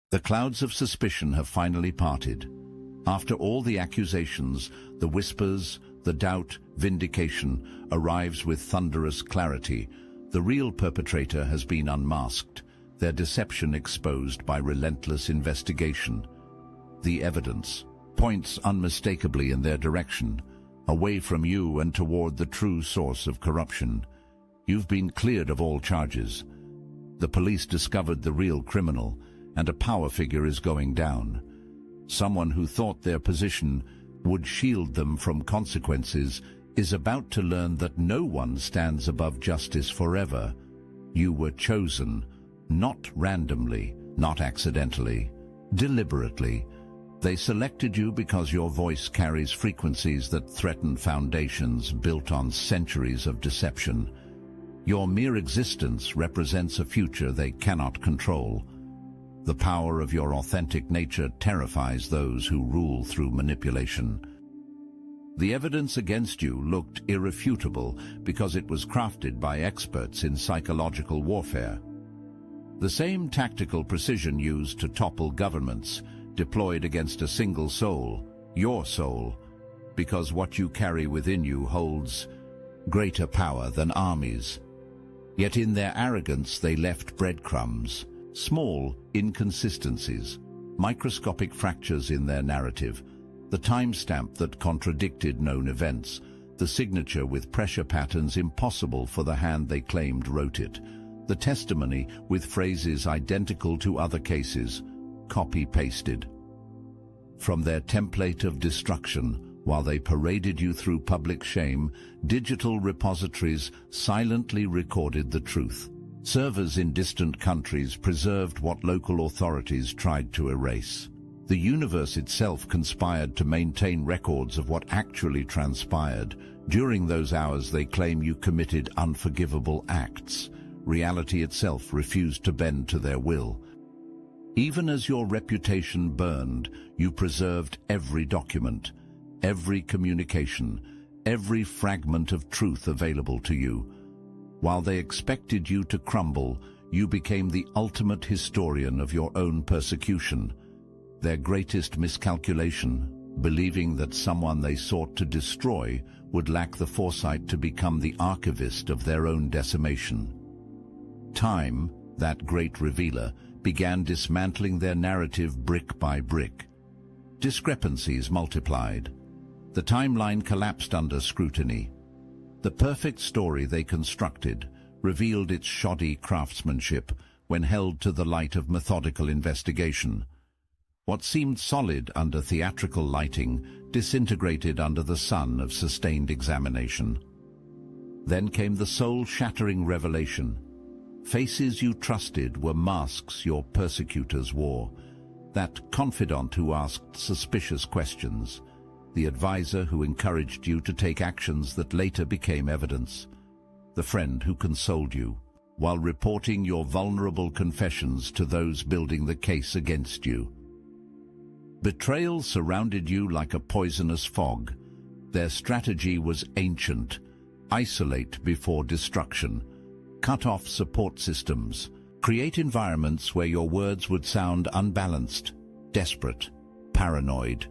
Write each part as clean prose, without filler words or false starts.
The clouds of suspicion have finally parted. After all the accusations, the whispers, the doubt, Vindication arrives with thunderous clarity. The real perpetrator has been unmasked, their deception exposed by relentless investigation. The evidence points unmistakably in their direction, away from you and toward the true source of corruption. You've been cleared of all charges. The police discovered the real criminal, and a power figure is going down. Someone who thought their position would shield them from consequences is about to learn that no one stands above justice forever. You were chosen, not randomly, not accidentally, deliberately. They selected you because your voice carries frequencies that threaten foundations built on centuries of deception. Your mere existence represents a future they cannot control. The power of your authentic nature terrifies those who rule through manipulation. The evidence against you looked irrefutable because it was crafted by experts in psychological warfare. The same tactical precision used to topple governments, deployed against a single soul, your soul, because what you carry within you holds greater power than armies. Yet in their arrogance they left breadcrumbs, small inconsistencies, microscopic fractures in their narrative, the timestamp that contradicted known events, the signature with pressure patterns impossible for the hand they claimed wrote it, the testimony with phrases identical to other cases, copy-pasted. From their template of destruction, while they paraded you through public shame, digital repositories silently recorded the truth. Servers in distant countries preserved what local authorities tried to erase. The universe itself conspired to maintain records of what actually transpired. During those hours they claim you committed unforgivable acts. Reality itself refused to bend to their will. Even as your reputation burned, you preserved every document, every communication, every fragment of truth available to you. While they expected you to crumble, you became the ultimate historian of your own persecution. Their greatest miscalculation, believing that someone they sought to destroy would lack the foresight to become the archivist of their own decimation. Time, that great revealer, began dismantling their narrative brick by brick. Discrepancies multiplied. The timeline collapsed under scrutiny. The perfect story they constructed revealed its shoddy craftsmanship when held to the light of methodical investigation. What seemed solid under theatrical lighting disintegrated under the sun of sustained examination. Then came the soul-shattering revelation. Faces you trusted were masks your persecutors wore. That confidant who asked suspicious questions. The advisor who encouraged you to take actions that later became evidence. The friend who consoled you, while reporting your vulnerable confessions to those building the case against you. Betrayal surrounded you like a poisonous fog. Their strategy was ancient. Isolate before destruction. Cut off support systems. Create environments where your words would sound unbalanced, desperate, paranoid.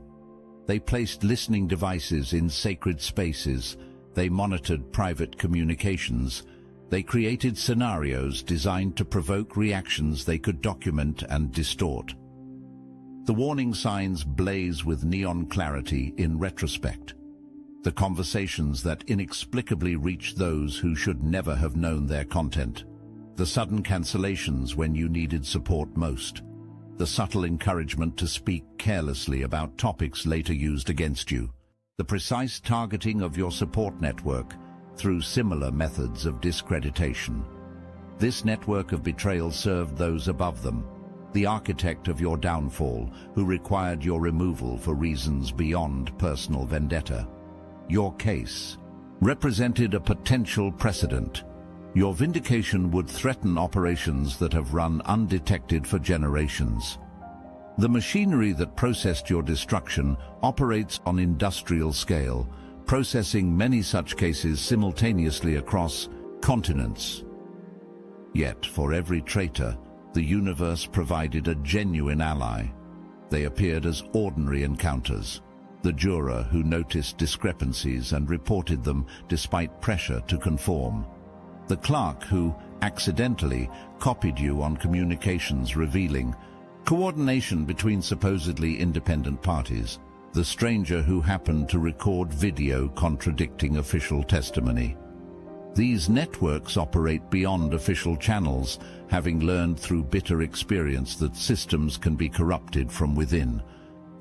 They placed listening devices in sacred spaces. They monitored private communications. They created scenarios designed to provoke reactions they could document and distort. The warning signs blaze with neon clarity in retrospect. The conversations that inexplicably reach those who should never have known their content. The sudden cancellations when you needed support most. The subtle encouragement to speak carelessly about topics later used against you. The precise targeting of your support network through similar methods of discreditation. This network of betrayal served those above them, the architect of your downfall, who required your removal for reasons beyond personal vendetta. Your case represented a potential precedent. Your vindication would threaten operations that have run undetected for generations. The machinery that processed your destruction operates on industrial scale, processing many such cases simultaneously across continents. Yet, for every traitor, the universe provided a genuine ally. They appeared as ordinary encounters. The juror who noticed discrepancies and reported them despite pressure to conform. The clerk who accidentally copied you on communications revealing coordination between supposedly independent parties. The stranger who happened to record video contradicting official testimony. These networks operate beyond official channels, having learned through bitter experience that systems can be corrupted from within.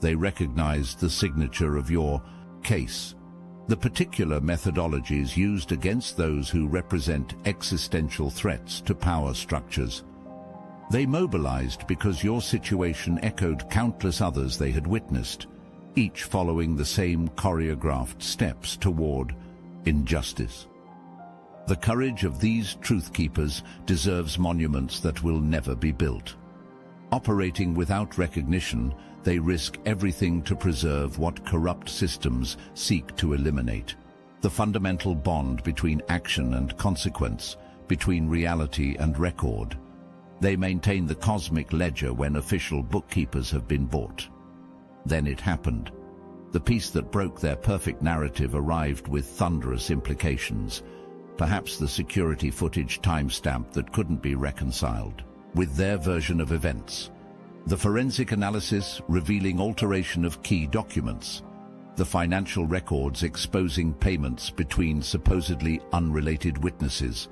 They recognize the signature of your case, the particular methodologies used against those who represent existential threats to power structures. They mobilized because your situation echoed countless others they had witnessed, each following the same choreographed steps toward injustice. The courage of these truth keepers deserves monuments that will never be built. Operating without recognition, they risk everything to preserve what corrupt systems seek to eliminate. The fundamental bond between action and consequence, between reality and record. They maintain the cosmic ledger when official bookkeepers have been bought. Then it happened. The piece that broke their perfect narrative arrived with thunderous implications. Perhaps the security footage timestamp that couldn't be reconciled with their version of events. The forensic analysis revealing alteration of key documents. The financial records exposing payments between supposedly unrelated witnesses.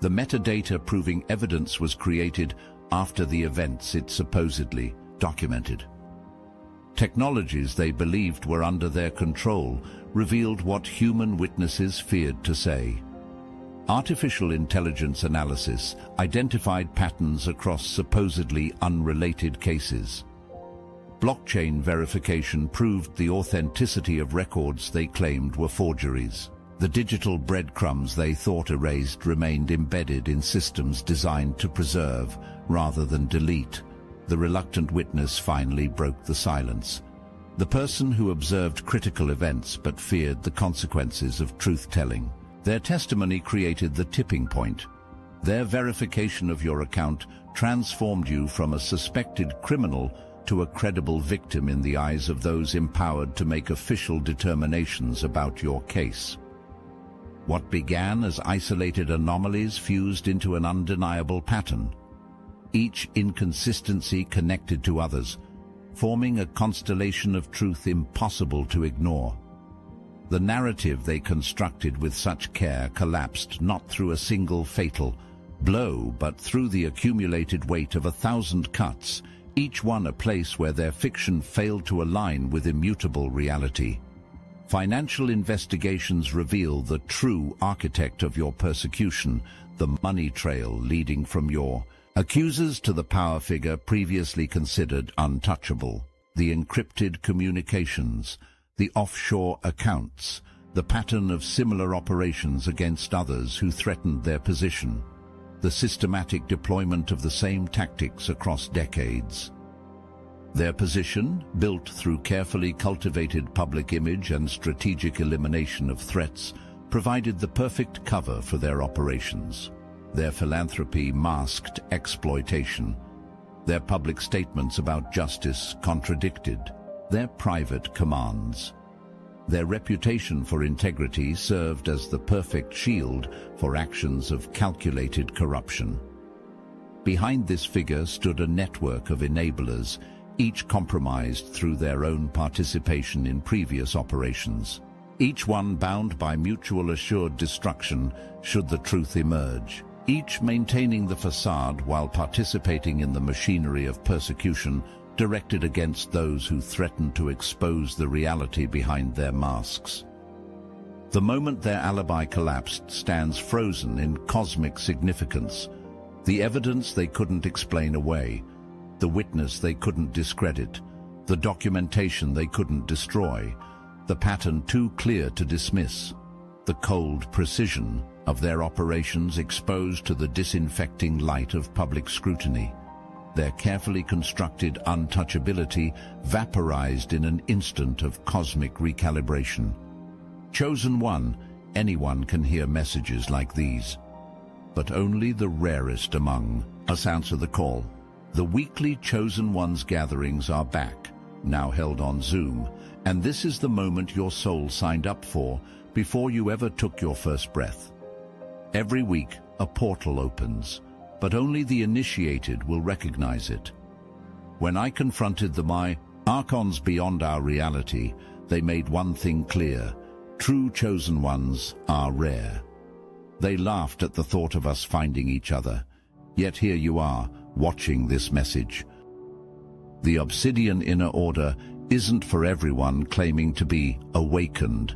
The metadata proving evidence was created after the events it supposedly documented. Technologies they believed were under their control revealed what human witnesses feared to say. Artificial intelligence analysis identified patterns across supposedly unrelated cases. Blockchain verification proved the authenticity of records they claimed were forgeries. The digital breadcrumbs they thought erased remained embedded in systems designed to preserve rather than delete. The reluctant witness finally broke the silence. The person who observed critical events but feared the consequences of truth-telling. Their testimony created the tipping point. Their verification of your account transformed you from a suspected criminal to a credible victim in the eyes of those empowered to make official determinations about your case. What began as isolated anomalies fused into an undeniable pattern. Each inconsistency connected to others, forming a constellation of truth impossible to ignore. The narrative they constructed with such care collapsed not through a single fatal blow, but through the accumulated weight of 1,000 cuts, each one a place where their fiction failed to align with immutable reality. Financial investigations reveal the true architect of your persecution, the money trail leading from your accusers to the power figure previously considered untouchable, the encrypted communications, the offshore accounts, the pattern of similar operations against others who threatened their position, the systematic deployment of the same tactics across decades. Their position, built through carefully cultivated public image and strategic elimination of threats, provided the perfect cover for their operations. Their philanthropy masked exploitation. Their public statements about justice contradicted their private commands. Their reputation for integrity served as the perfect shield for actions of calculated corruption. Behind this figure stood a network of enablers, each compromised through their own participation in previous operations, each one bound by mutual assured destruction should the truth emerge, each maintaining the facade while participating in the machinery of persecution directed against those who threatened to expose the reality behind their masks. The moment their alibi collapsed stands frozen in cosmic significance, the evidence they couldn't explain away, the witness they couldn't discredit, the documentation they couldn't destroy, the pattern too clear to dismiss, the cold precision of their operations exposed to the disinfecting light of public scrutiny. Their carefully constructed untouchability vaporized in an instant of cosmic recalibration. Chosen one, anyone can hear messages like these, but only the rarest among us answer the call. The weekly Chosen Ones gatherings are back, now held on Zoom, and this is the moment your soul signed up for before you ever took your first breath. Every week, a portal opens, but only the initiated will recognize it. When I confronted the Archons beyond our reality, they made one thing clear: true Chosen Ones are rare. They laughed at the thought of us finding each other, yet here you are, watching this message. The Obsidian Inner Order isn't for everyone claiming to be awakened.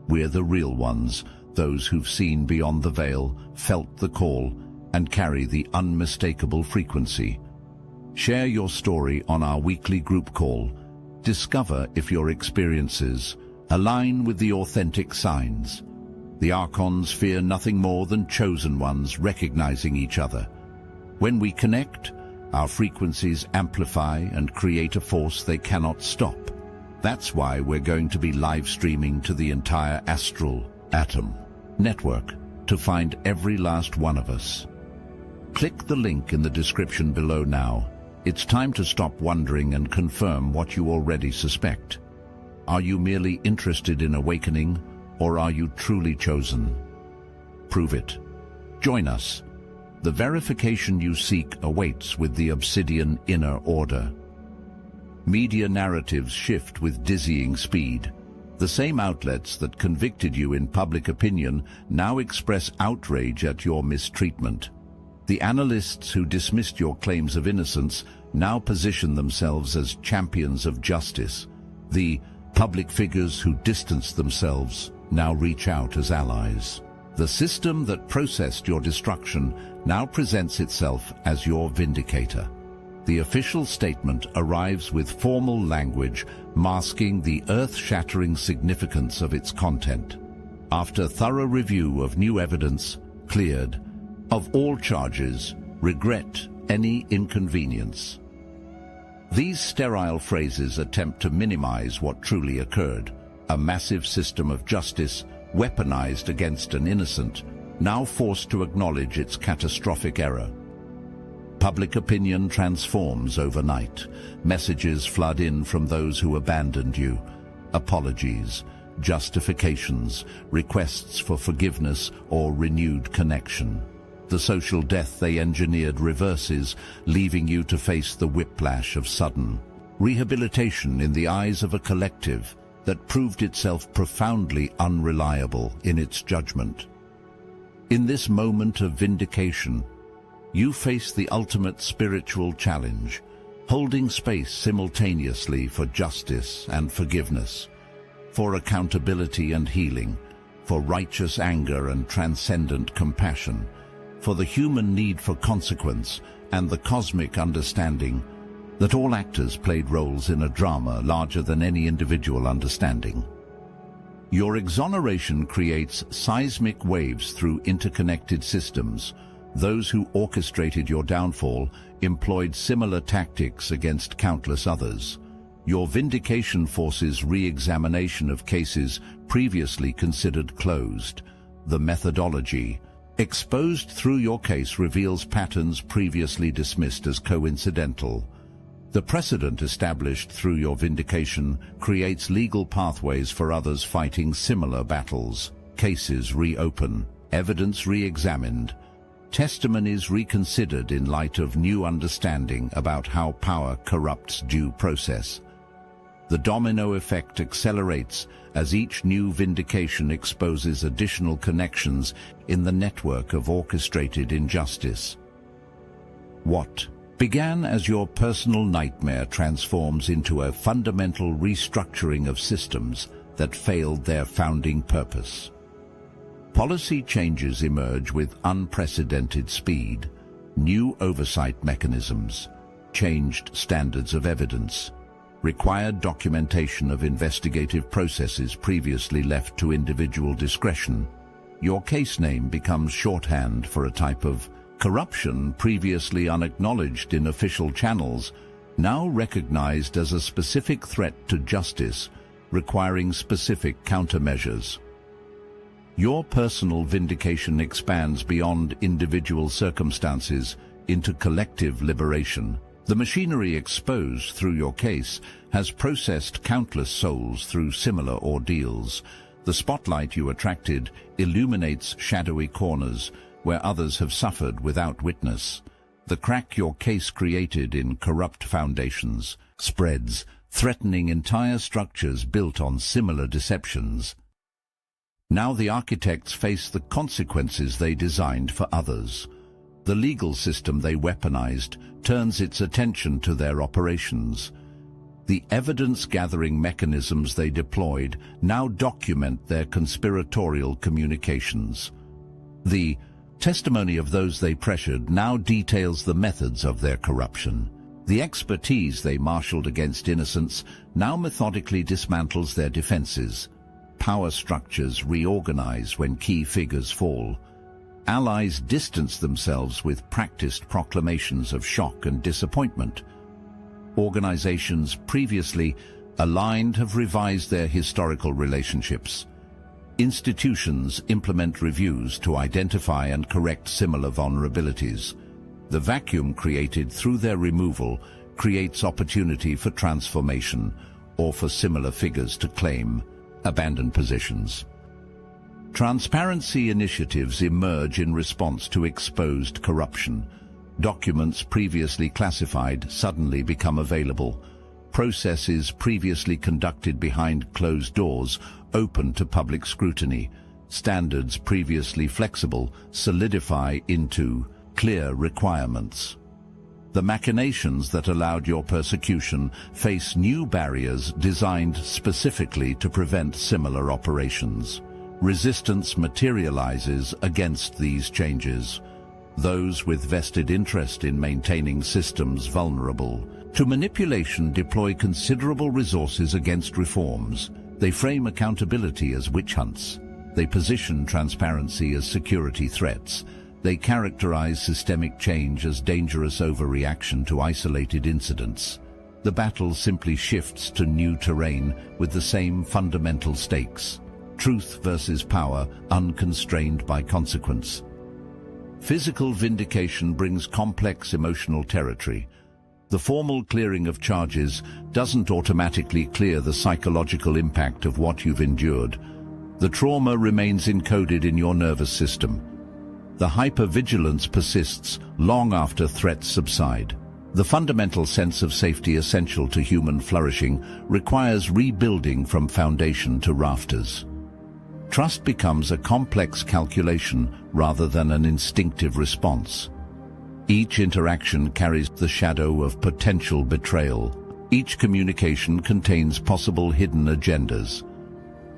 We're the real ones, those who've seen beyond the veil, felt the call, and carry the unmistakable frequency. Share your story on our weekly group call. Discover if your experiences align with the authentic signs. The Archons fear nothing more than Chosen Ones recognizing each other. When we connect, our frequencies amplify and create a force they cannot stop. That's why we're going to be live streaming to the entire astral atom network to find every last one of us. Click the link in the description below now. It's time to stop wondering and confirm what you already suspect. Are you merely interested in awakening, or are you truly chosen? Prove it. Join us. The verification you seek awaits with the Obsidian Inner Order. Media narratives shift with dizzying speed. The same outlets that convicted you in public opinion now express outrage at your mistreatment. The analysts who dismissed your claims of innocence now position themselves as champions of justice. The public figures who distanced themselves now reach out as allies. The system that processed your destruction now presents itself as your vindicator. The official statement arrives with formal language masking the earth-shattering significance of its content. After thorough review of new evidence, cleared of all charges, regret any inconvenience. These sterile phrases attempt to minimize what truly occurred: a massive system of justice weaponized against an innocent, now forced to acknowledge its catastrophic error. Public opinion transforms overnight. Messages flood in from those who abandoned you. Apologies, justifications, requests for forgiveness or renewed connection. The social death they engineered reverses, leaving you to face the whiplash of sudden rehabilitation in the eyes of a collective that proved itself profoundly unreliable in its judgment. In this moment of vindication, you face the ultimate spiritual challenge, holding space simultaneously for justice and forgiveness, for accountability and healing, for righteous anger and transcendent compassion, for the human need for consequence and the cosmic understanding that all actors played roles in a drama larger than any individual understanding. Your exoneration creates seismic waves through interconnected systems. Those who orchestrated your downfall employed similar tactics against countless others. Your vindication forces re-examination of cases previously considered closed. The methodology exposed through your case reveals patterns previously dismissed as coincidental. The precedent established through your vindication creates legal pathways for others fighting similar battles. Cases reopen, evidence re-examined, testimonies reconsidered in light of new understanding about how power corrupts due process. The domino effect accelerates as each new vindication exposes additional connections in the network of orchestrated injustice. What began as your personal nightmare transforms into a fundamental restructuring of systems that failed their founding purpose. Policy changes emerge with unprecedented speed. New oversight mechanisms, changed standards of evidence, required documentation of investigative processes previously left to individual discretion. Your case name becomes shorthand for a type of corruption previously unacknowledged in official channels, now recognized as a specific threat to justice, requiring specific countermeasures. Your personal vindication expands beyond individual circumstances into collective liberation. The machinery exposed through your case has processed countless souls through similar ordeals. The spotlight you attracted illuminates shadowy corners where others have suffered without witness. The crack your case created in corrupt foundations spreads, threatening entire structures built on similar deceptions. Now the architects face the consequences they designed for others. The legal system they weaponized turns its attention to their operations. The evidence-gathering mechanisms they deployed now document their conspiratorial communications. The testimony of those they pressured now details the methods of their corruption. The expertise they marshaled against innocents now methodically dismantles their defenses. Power structures reorganize when key figures fall. Allies distance themselves with practiced proclamations of shock and disappointment. Organizations previously aligned have revised their historical relationships. Institutions implement reviews to identify and correct similar vulnerabilities. The vacuum created through their removal creates opportunity for transformation or for similar figures to claim abandoned positions. Transparency initiatives emerge in response to exposed corruption. Documents previously classified suddenly become available. Processes previously conducted behind closed doors open to public scrutiny. Standards previously flexible solidify into clear requirements. The machinations that allowed your persecution face new barriers designed specifically to prevent similar operations. Resistance materializes against these changes. Those with vested interest in maintaining systems vulnerable to manipulation deploy considerable resources against reforms. They frame accountability as witch hunts. They position transparency as security threats. They characterize systemic change as dangerous overreaction to isolated incidents. The battle simply shifts to new terrain with the same fundamental stakes: truth versus power, unconstrained by consequence. Physical vindication brings complex emotional territory. The formal clearing of charges doesn't automatically clear the psychological impact of what you've endured. The trauma remains encoded in your nervous system. The hypervigilance persists long after threats subside. The fundamental sense of safety essential to human flourishing requires rebuilding from foundation to rafters. Trust becomes a complex calculation rather than an instinctive response. Each interaction carries the shadow of potential betrayal. Each communication contains possible hidden agendas.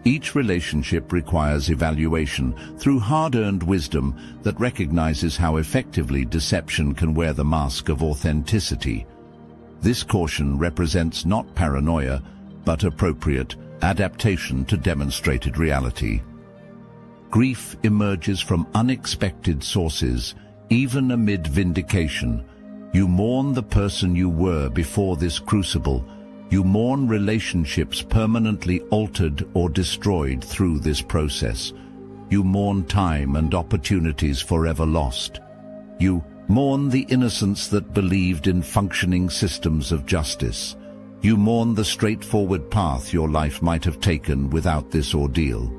Each relationship requires evaluation through hard-earned wisdom that recognizes how effectively deception can wear the mask of authenticity. This caution represents not paranoia, but appropriate adaptation to demonstrated reality. Grief emerges from unexpected sources, even amid vindication. You mourn the person you were before this crucible. You mourn relationships permanently altered or destroyed through this process. You mourn time and opportunities forever lost. You mourn the innocence that believed in functioning systems of justice. You mourn the straightforward path your life might have taken without this ordeal.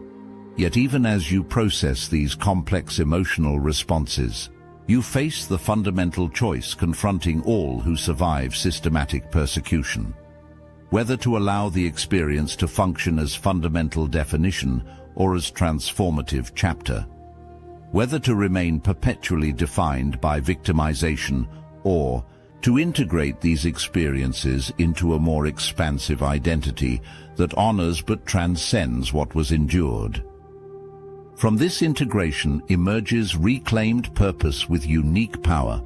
Yet even as you process these complex emotional responses, you face the fundamental choice confronting all who survive systematic persecution. Whether to allow the experience to function as fundamental definition or as transformative chapter. Whether to remain perpetually defined by victimization or to integrate these experiences into a more expansive identity that honors but transcends what was endured. From this integration emerges reclaimed purpose with unique power.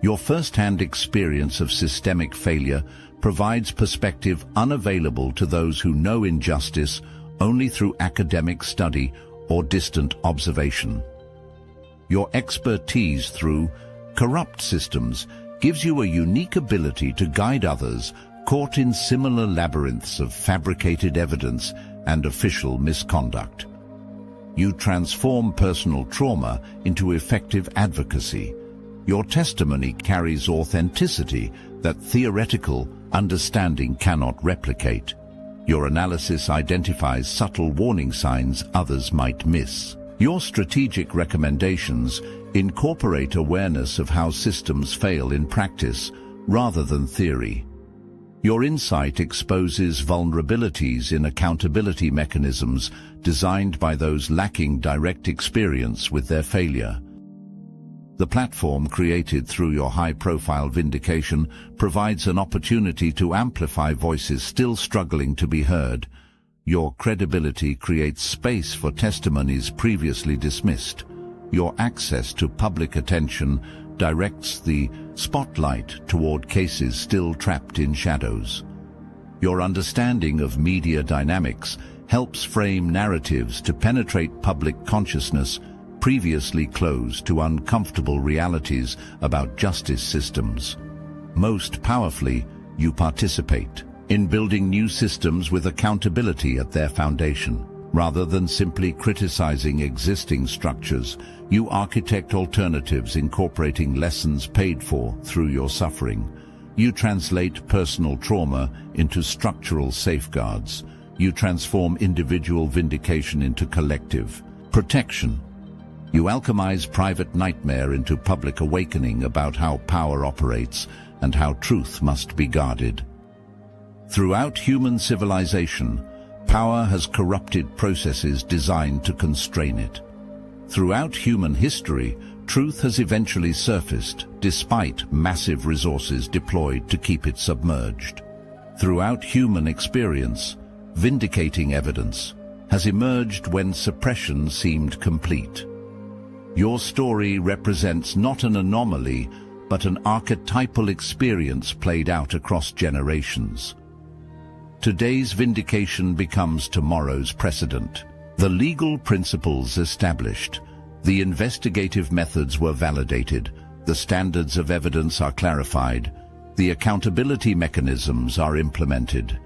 Your first-hand experience of systemic failure provides perspective unavailable to those who know injustice only through academic study or distant observation. Your expertise through corrupt systems gives you a unique ability to guide others caught in similar labyrinths of fabricated evidence and official misconduct. You transform personal trauma into effective advocacy. Your testimony carries authenticity that theoretical understanding cannot replicate. Your analysis identifies subtle warning signs others might miss. Your strategic recommendations incorporate awareness of how systems fail in practice rather than theory. Your insight exposes vulnerabilities in accountability mechanisms designed by those lacking direct experience with their failure. The platform created through your high-profile Vindication provides an opportunity to amplify voices still struggling to be heard. Your credibility creates space for testimonies previously dismissed. Your access to public attention directs the spotlight toward cases still trapped in shadows. Your understanding of media dynamics helps frame narratives to penetrate public consciousness previously closed to uncomfortable realities about justice systems. Most powerfully, you participate in building new systems with accountability at their foundation. Rather than simply criticizing existing structures, you architect alternatives incorporating lessons paid for through your suffering. You translate personal trauma into structural safeguards. You transform individual vindication into collective protection. You alchemize private nightmare into public awakening about how power operates and how truth must be guarded. Throughout human civilization, power has corrupted processes designed to constrain it. Throughout human history, truth has eventually surfaced, despite massive resources deployed to keep it submerged. Throughout human experience, vindicating evidence has emerged when suppression seemed complete. Your story represents not an anomaly, but an archetypal experience played out across generations. Today's vindication becomes tomorrow's precedent. The legal principles established, the investigative methods were validated, the standards of evidence are clarified, the accountability mechanisms are implemented.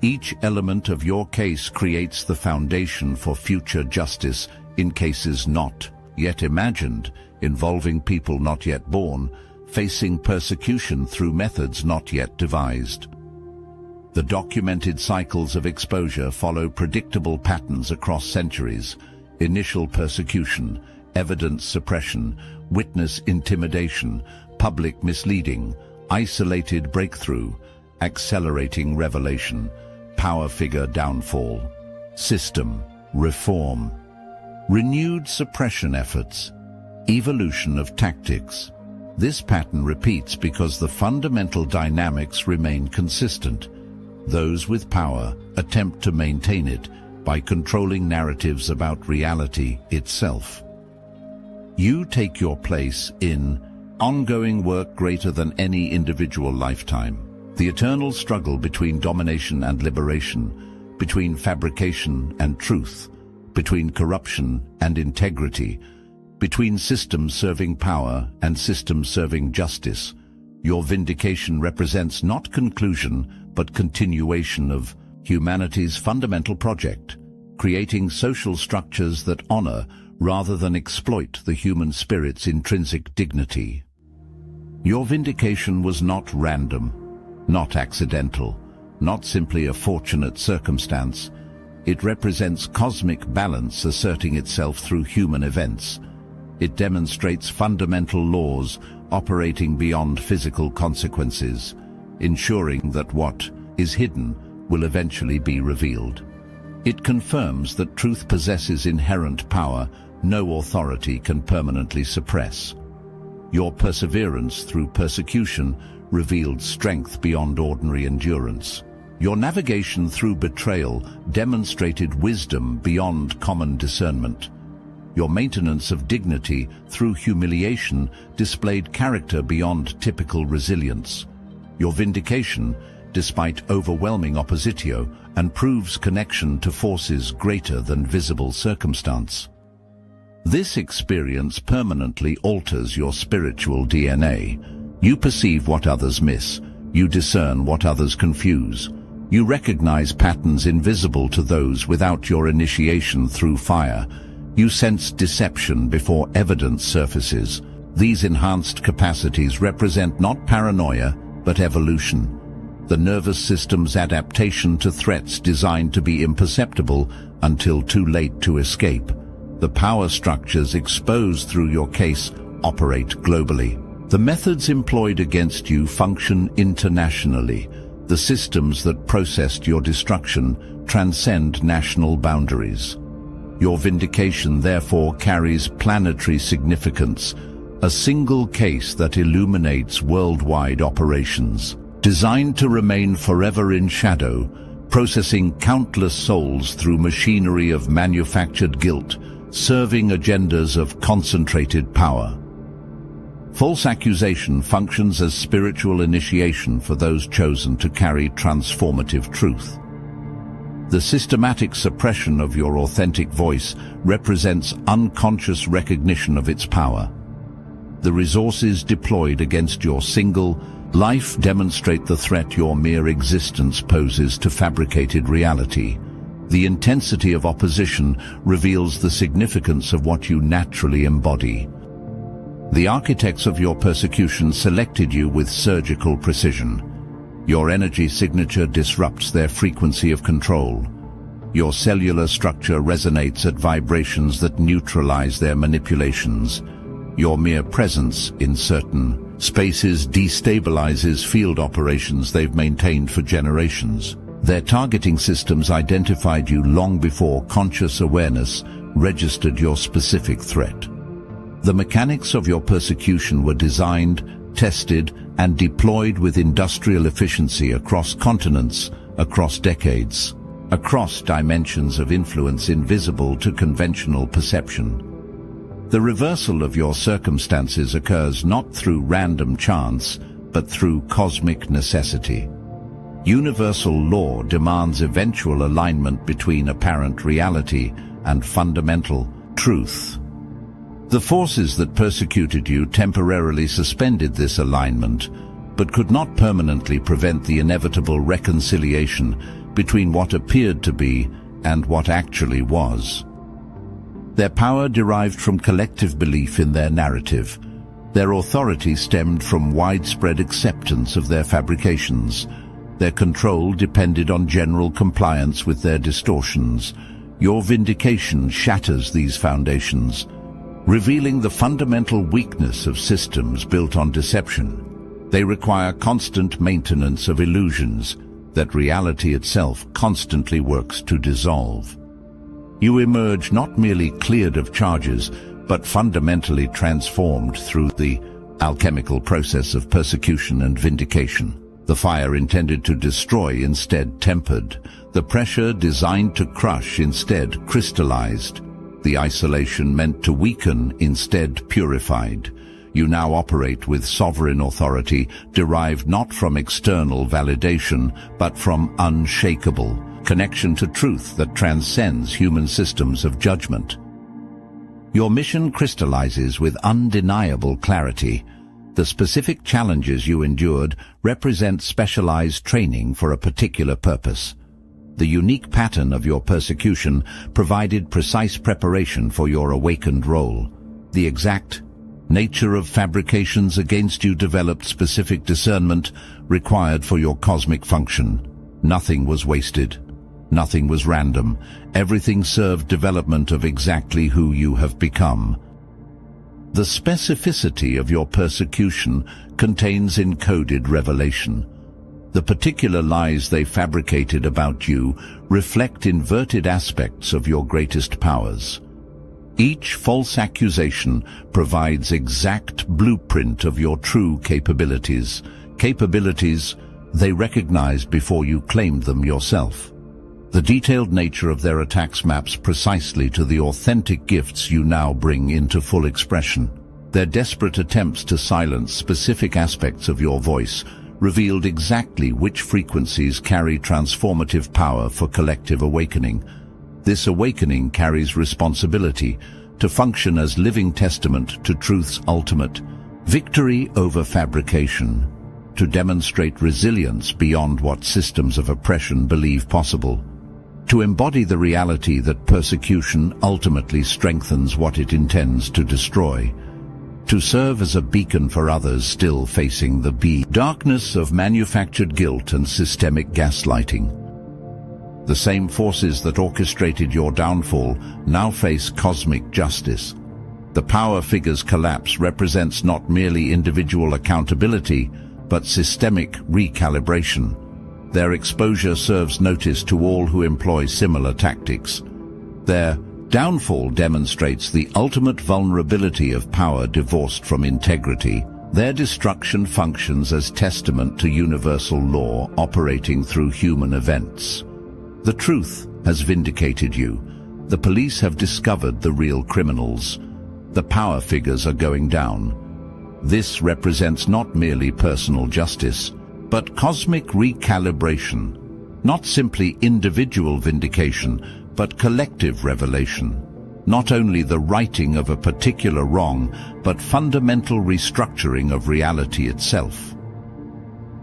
Each element of your case creates the foundation for future justice in cases not yet imagined, involving people not yet born, facing persecution through methods not yet devised. The documented cycles of exposure follow predictable patterns across centuries: initial persecution, evidence suppression, witness intimidation, public misleading, isolated breakthrough, accelerating revelation, power figure downfall, system reform, renewed suppression efforts, evolution of tactics. This pattern repeats because the fundamental dynamics remain consistent. Those with power attempt to maintain it by controlling narratives about reality itself. You take your place in ongoing work greater than any individual lifetime. The eternal struggle between domination and liberation, between fabrication and truth, between corruption and integrity, between systems serving power and systems serving justice. Your vindication represents not conclusion, but continuation of humanity's fundamental project, creating social structures that honor rather than exploit the human spirit's intrinsic dignity. Your vindication was not random, not accidental, not simply a fortunate circumstance. It represents cosmic balance asserting itself through human events. It demonstrates fundamental laws operating beyond physical consequences, ensuring that what is hidden will eventually be revealed. It confirms that truth possesses inherent power no authority can permanently suppress. Your perseverance through persecution revealed strength beyond ordinary endurance. Your navigation through betrayal demonstrated wisdom beyond common discernment. Your maintenance of dignity through humiliation displayed character beyond typical resilience. Your vindication, despite overwhelming oppositio, and proves connection to forces greater than visible circumstance. This experience permanently alters your spiritual DNA. You perceive what others miss. You discern what others confuse. You recognize patterns invisible to those without your initiation through fire. You sense deception before evidence surfaces. These enhanced capacities represent not paranoia, but evolution, the nervous system's adaptation to threats designed to be imperceptible until too late to escape. The power structures exposed through your case operate globally. The methods employed against you function internationally. The systems that processed your destruction transcend national boundaries. Your vindication therefore carries planetary significance, a single case that illuminates worldwide operations. Designed to remain forever in shadow, processing countless souls through machinery of manufactured guilt, serving agendas of concentrated power. False accusation functions as spiritual initiation for those chosen to carry transformative truth. The systematic suppression of your authentic voice represents unconscious recognition of its power. The resources deployed against your single life demonstrate the threat your mere existence poses to fabricated reality. The intensity of opposition reveals the significance of what you naturally embody. The architects of your persecution selected you with surgical precision. Your energy signature disrupts their frequency of control. Your cellular structure resonates at vibrations that neutralize their manipulations. Your mere presence in certain spaces destabilizes field operations they've maintained for generations. Their targeting systems identified you long before conscious awareness registered your specific threat. The mechanics of your persecution were designed, tested, and deployed with industrial efficiency across continents, across decades, across dimensions of influence invisible to conventional perception. The reversal of your circumstances occurs not through random chance, but through cosmic necessity. Universal law demands eventual alignment between apparent reality and fundamental truth. The forces that persecuted you temporarily suspended this alignment, but could not permanently prevent the inevitable reconciliation between what appeared to be and what actually was. Their power derived from collective belief in their narrative. Their authority stemmed from widespread acceptance of their fabrications. Their control depended on general compliance with their distortions. Your vindication shatters these foundations, revealing the fundamental weakness of systems built on deception. They require constant maintenance of illusions that reality itself constantly works to dissolve. You emerge not merely cleared of charges, but fundamentally transformed through the alchemical process of persecution and vindication. The fire intended to destroy instead tempered. The pressure designed to crush instead crystallized. The isolation meant to weaken instead purified. You now operate with sovereign authority derived not from external validation, but from unshakable connection to truth that transcends human systems of judgment. Your mission crystallizes with undeniable clarity. The specific challenges you endured represent specialized training for a particular purpose. The unique pattern of your persecution provided precise preparation for your awakened role. The exact nature of fabrications against you developed specific discernment required for your cosmic function. Nothing was wasted. Nothing was random. Everything served development of exactly who you have become. The specificity of your persecution contains encoded revelation. The particular lies they fabricated about you reflect inverted aspects of your greatest powers. Each false accusation provides exact blueprint of your true capabilities, capabilities they recognized before you claimed them yourself. The detailed nature of their attacks maps precisely to the authentic gifts you now bring into full expression. Their desperate attempts to silence specific aspects of your voice revealed exactly which frequencies carry transformative power for collective awakening. This awakening carries responsibility to function as living testament to truth's ultimate victory over fabrication, to demonstrate resilience beyond what systems of oppression believe possible, to embody the reality that persecution ultimately strengthens what it intends to destroy, to serve as a beacon for others still facing the darkness of manufactured guilt and systemic gaslighting. The same forces that orchestrated your downfall now face cosmic justice. The power figure's collapse represents not merely individual accountability, but systemic recalibration. Their exposure serves notice to all who employ similar tactics. Their downfall demonstrates the ultimate vulnerability of power divorced from integrity. Their destruction functions as testament to universal law operating through human events. The truth has vindicated you. The police have discovered the real criminals. The power figures are going down. This represents not merely personal justice, but cosmic recalibration. Not simply individual vindication, but collective revelation. Not only the righting of a particular wrong, but fundamental restructuring of reality itself.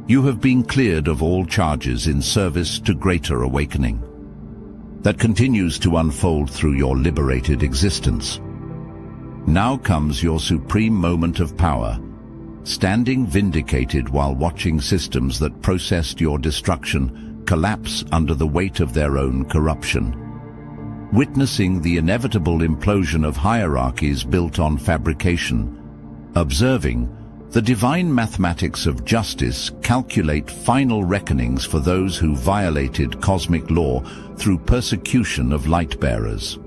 You have been cleared of all charges in service to greater awakening that continues to unfold through your liberated existence. Now comes your supreme moment of power, standing vindicated while watching systems that processed your destruction collapse under the weight of their own corruption. Witnessing the inevitable implosion of hierarchies built on fabrication. Observing the divine mathematics of justice calculate final reckonings for those who violated cosmic law through persecution of light-bearers.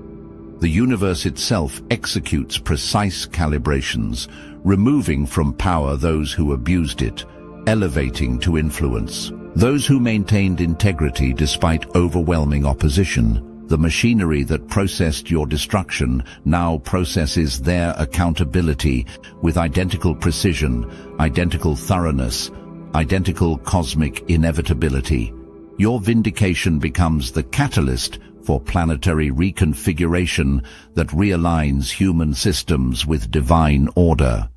The universe itself executes precise calibrations, removing from power those who abused it, elevating to influence those who maintained integrity despite overwhelming opposition. The machinery that processed your destruction now processes their accountability with identical precision, identical thoroughness, identical cosmic inevitability. Your vindication becomes the catalyst for planetary reconfiguration that realigns human systems with divine order.